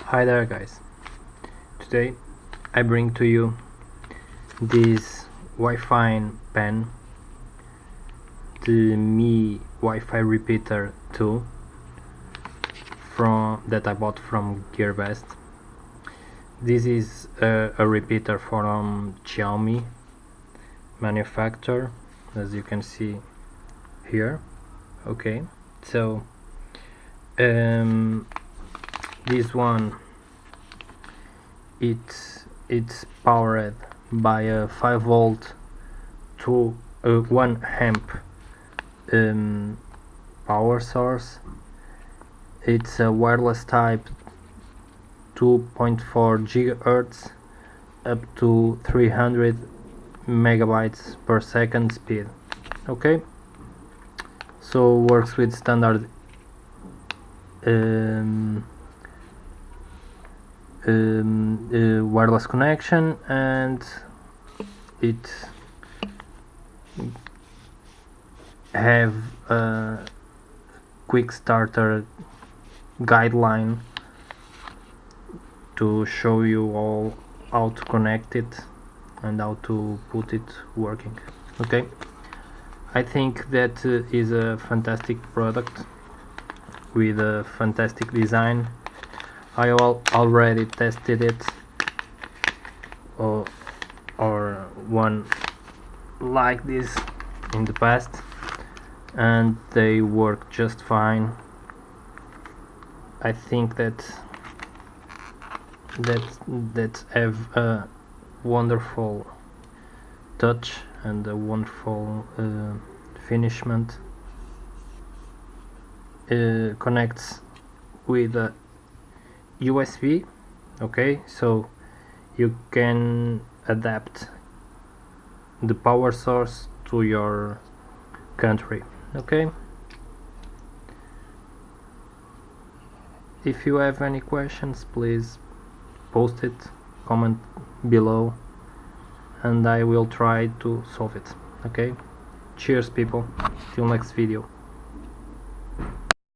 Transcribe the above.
Hi there guys, today I bring to you this Wi-Fi pen, the Mi Wi-Fi repeater 2 that I bought from GearBest. This is a repeater from Xiaomi manufacturer, as you can see here. Okay, so this one it's powered by a 5V to 1 amp power source. It's a wireless type 2.4 GHz up to 300 megabytes per second speed. Okay, so works with standard wireless connection, and it have a quick starter guideline to show you all how to connect it and how to put it working. Okay, I think that is a fantastic product with a fantastic design. I already tested it or one like this in the past, and they work just fine. I think that have a wonderful touch and a wonderful finishment. Connects with a USB. Okay, so you can adapt the power source to your country. Okay, if you have any questions, please post it, comment below, and I will try to solve it. Okay, cheers people, till next video.